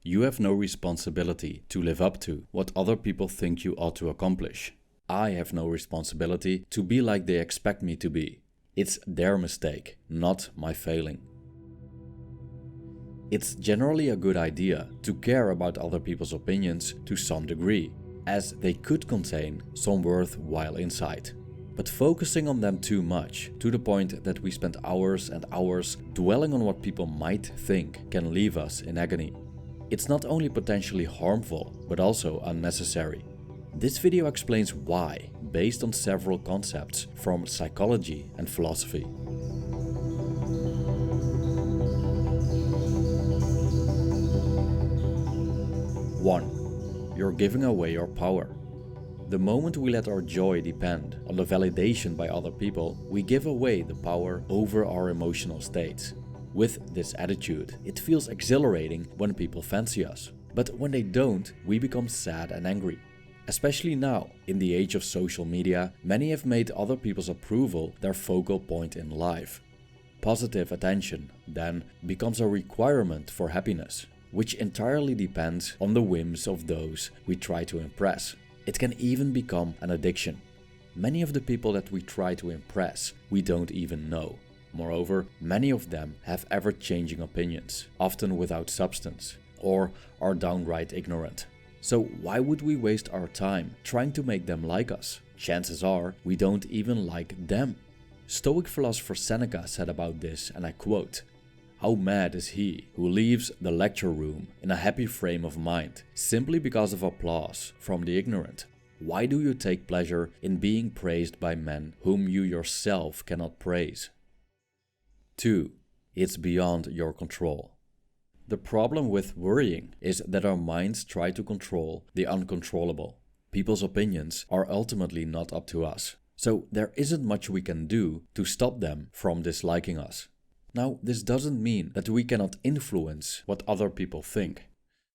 You have no responsibility to live up to what other people think you ought to accomplish. I have no responsibility to be like they expect me to be. It's their mistake, not my failing. It's generally a good idea to care about other people's opinions to some degree, as they could contain some worthwhile insight. But focusing on them too much, to the point that we spend hours and hours dwelling on what people might think, can leave us in agony. It's not only potentially harmful, but also unnecessary. This video explains why, based on several concepts from psychology and philosophy. 1. You're giving away your power. The moment we let our joy depend on the validation by other people, we give away the power over our emotional states. With this attitude, it feels exhilarating when people fancy us. But when they don't, we become sad and angry. Especially now, in the age of social media, many have made other people's approval their focal point in life. Positive attention, then, becomes a requirement for happiness, which entirely depends on the whims of those we try to impress. It can even become an addiction. Many of the people that we try to impress, we don't even know. Moreover, many of them have ever-changing opinions, often without substance, or are downright ignorant. So why would we waste our time trying to make them like us? Chances are we don't even like them. Stoic philosopher Seneca said about this, and I quote, "How mad is he who leaves the lecture room in a happy frame of mind, simply because of applause from the ignorant? Why do you take pleasure in being praised by men whom you yourself cannot praise?" 2. It's beyond your control. The problem with worrying is that our minds try to control the uncontrollable. People's opinions are ultimately not up to us, so there isn't much we can do to stop them from disliking us. Now, this doesn't mean that we cannot influence what other people think.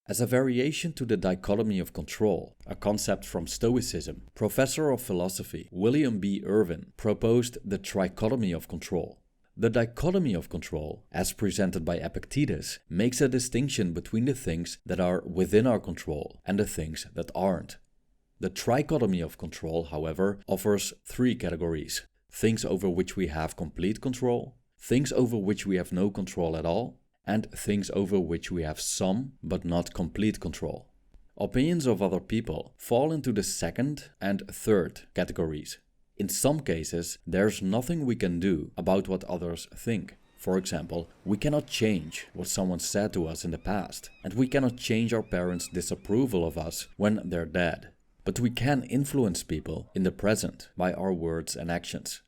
As a variation to the dichotomy of control, a concept from Stoicism, Professor of Philosophy William B. Irwin proposed the trichotomy of control. The dichotomy of control, as presented by Epictetus, makes a distinction between the things that are within our control and the things that aren't. The trichotomy of control, however, offers three categories: things over which we have complete control, things over which we have no control at all, and things over which we have some but not complete control. Opinions of other people fall into the second and third categories. In some cases, there's nothing we can do about what others think. For example, we cannot change what someone said to us in the past, and we cannot change our parents' disapproval of us when they're dead. But we can influence people in the present by our words and actions.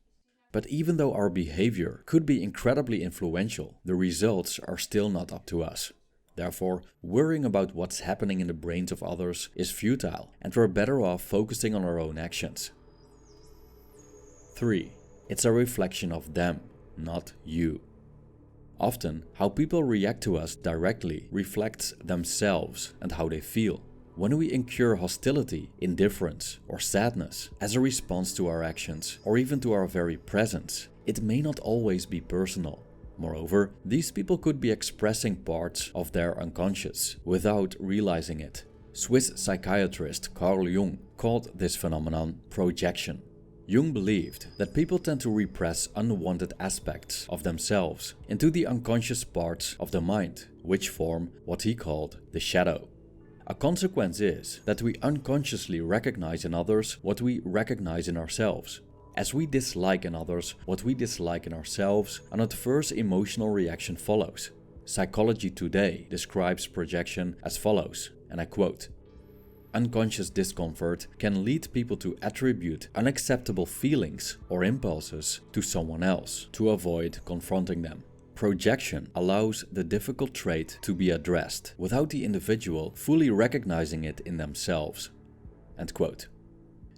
But even though our behavior could be incredibly influential, the results are still not up to us. Therefore, worrying about what's happening in the brains of others is futile, and we're better off focusing on our own actions. 3. It's a reflection of them, not you. Often, how people react to us directly reflects themselves and how they feel. When we incur hostility, indifference, or sadness as a response to our actions, or even to our very presence, it may not always be personal. Moreover, these people could be expressing parts of their unconscious without realizing it. Swiss psychiatrist Carl Jung called this phenomenon projection. Jung believed that people tend to repress unwanted aspects of themselves into the unconscious parts of the mind, which form what he called the shadow. A consequence is that we unconsciously recognize in others what we recognize in ourselves. As we dislike in others what we dislike in ourselves, an adverse emotional reaction follows. Psychology Today describes projection as follows, and I quote, "Unconscious discomfort can lead people to attribute unacceptable feelings or impulses to someone else to avoid confronting them. Projection allows the difficult trait to be addressed without the individual fully recognizing it in themselves." End quote.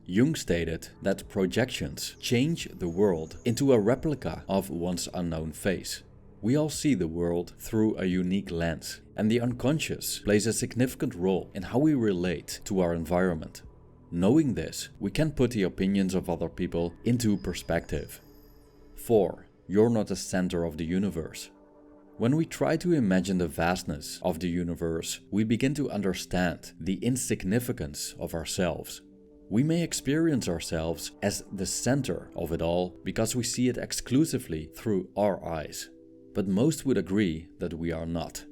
Jung stated that projections change the world into a replica of one's unknown face. We all see the world through a unique lens, and the unconscious plays a significant role in how we relate to our environment. Knowing this, we can put the opinions of other people into perspective. 4. You're not the center of the universe. When we try to imagine the vastness of the universe, we begin to understand the insignificance of ourselves. We may experience ourselves as the center of it all because we see it exclusively through our eyes. But most would agree that we are not.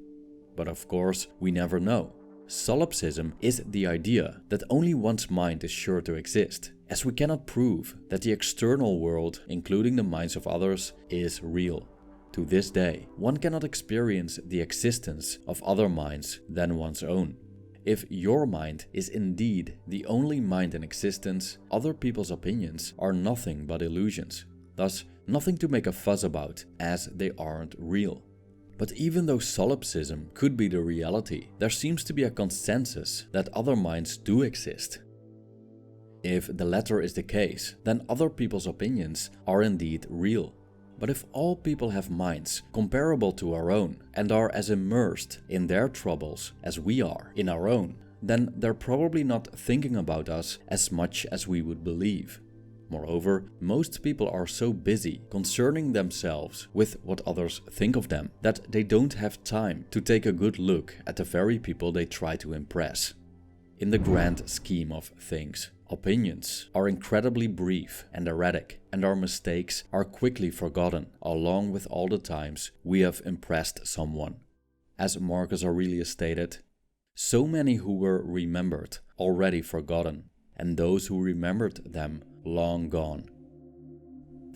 But of course, we never know. Solipsism is the idea that only one's mind is sure to exist, as we cannot prove that the external world, including the minds of others, is real. To this day, one cannot experience the existence of other minds than one's own. If your mind is indeed the only mind in existence, other people's opinions are nothing but illusions, thus nothing to make a fuss about, as they aren't real. But even though solipsism could be the reality, there seems to be a consensus that other minds do exist. If the latter is the case, then other people's opinions are indeed real. But if all people have minds comparable to our own and are as immersed in their troubles as we are in our own, then they're probably not thinking about us as much as we would believe. Moreover, most people are so busy concerning themselves with what others think of them that they don't have time to take a good look at the very people they try to impress. In the grand scheme of things, opinions are incredibly brief and erratic, and our mistakes are quickly forgotten, along with all the times we have impressed someone. As Marcus Aurelius stated, so many who were remembered already forgotten, and those who remembered them long gone.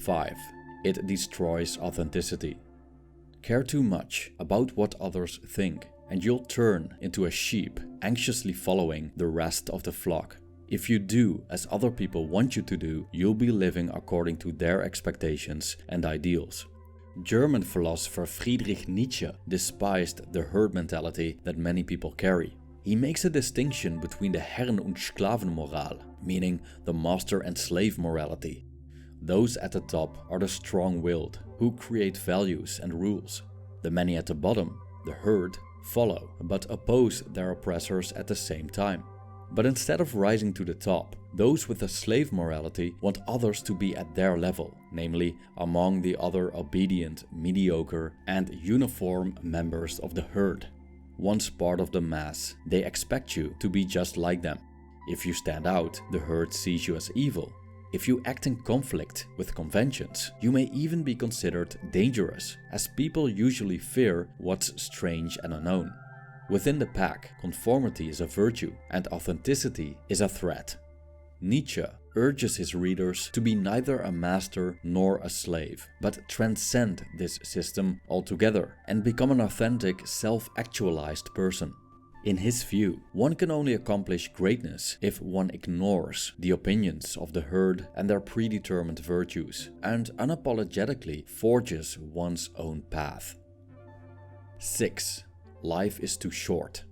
5. It destroys authenticity. Care too much about what others think, and you'll turn into a sheep anxiously following the rest of the flock. If you do as other people want you to do, you'll be living according to their expectations and ideals. German philosopher Friedrich Nietzsche despised the herd mentality that many people carry. He makes a distinction between the Herren- und Sklavenmoral, meaning the master and slave morality. Those at the top are the strong-willed, who create values and rules. The many at the bottom, the herd, follow, but oppose their oppressors at the same time. But instead of rising to the top, those with a slave morality want others to be at their level, namely among the other obedient, mediocre, and uniform members of the herd. Once part of the mass, they expect you to be just like them. If you stand out, the herd sees you as evil. If you act in conflict with conventions, you may even be considered dangerous, as people usually fear what's strange and unknown. Within the pack, conformity is a virtue and authenticity is a threat. Nietzsche urges his readers to be neither a master nor a slave, but transcend this system altogether and become an authentic, self-actualized person. In his view, one can only accomplish greatness if one ignores the opinions of the herd and their predetermined virtues and unapologetically forges one's own path. 6. Life is too short.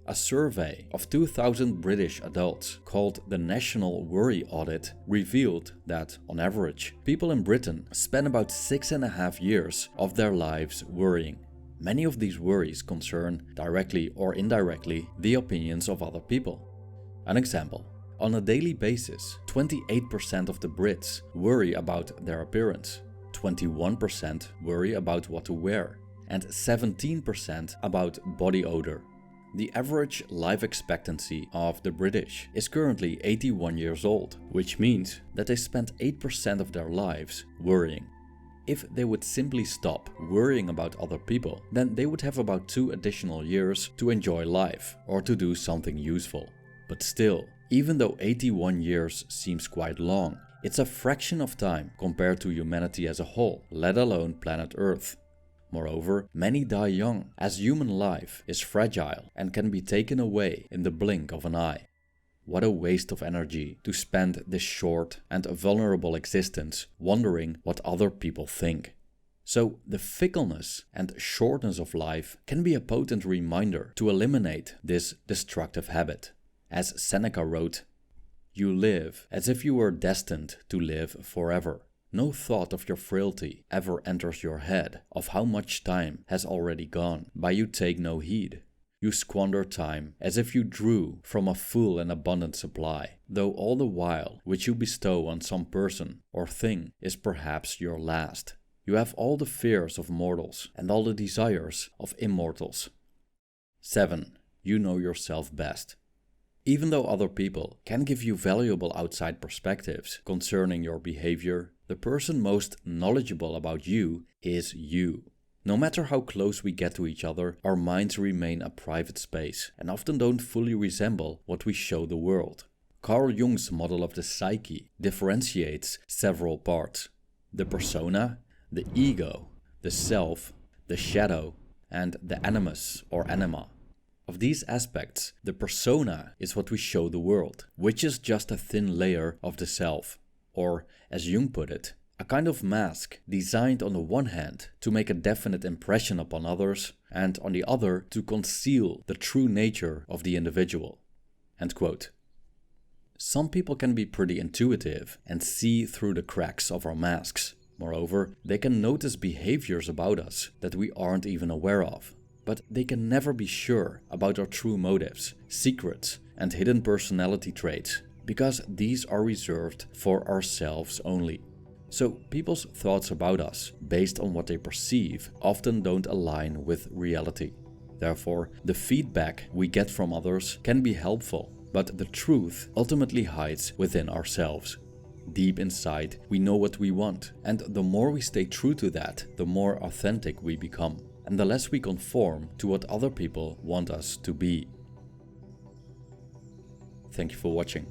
A survey of 2,000 British adults called the National Worry Audit revealed that, on average, people in Britain spend about 6.5 years of their lives worrying. Many of these worries concern, directly or indirectly, the opinions of other people. An example: on a daily basis, 28% of the Brits worry about their appearance, 21% worry about what to wear, and 17% about body odor. The average life expectancy of the British is currently 81 years old, which means that they spend 8% of their lives worrying. If they would simply stop worrying about other people, then they would have about 2 additional years to enjoy life or to do something useful. But still, even though 81 years seems quite long, it's a fraction of time compared to humanity as a whole, let alone planet Earth. Moreover, many die young, as human life is fragile and can be taken away in the blink of an eye. What a waste of energy to spend this short and vulnerable existence wondering what other people think. So the fickleness and shortness of life can be a potent reminder to eliminate this destructive habit. As Seneca wrote, "You live as if you were destined to live forever. No thought of your frailty ever enters your head, of how much time has already gone, by you take no heed. You squander time as if you drew from a full and abundant supply, though all the while which you bestow on some person or thing is perhaps your last. You have all the fears of mortals and all the desires of immortals. 7. You know yourself best. Even though other people can give you valuable outside perspectives concerning your behavior, the person most knowledgeable about you is you. No matter how close we get to each other, our minds remain a private space and often don't fully resemble what we show the world. Carl Jung's model of the psyche differentiates several parts: the persona, the ego, the self, the shadow, and the animus or anima. Of these aspects, the persona is what we show the world, which is just a thin layer of the self, or, as Jung put it, a kind of mask designed on the one hand to make a definite impression upon others, and on the other to conceal the true nature of the individual. End quote. Some people can be pretty intuitive and see through the cracks of our masks. Moreover, they can notice behaviors about us that we aren't even aware of. But they can never be sure about our true motives, secrets, and hidden personality traits, because these are reserved for ourselves only. So people's thoughts about us, based on what they perceive, often don't align with reality. Therefore, the feedback we get from others can be helpful, but the truth ultimately hides within ourselves. Deep inside, we know what we want, and the more we stay true to that, the more authentic we become, and the less we conform to what other people want us to be. Thank you for watching.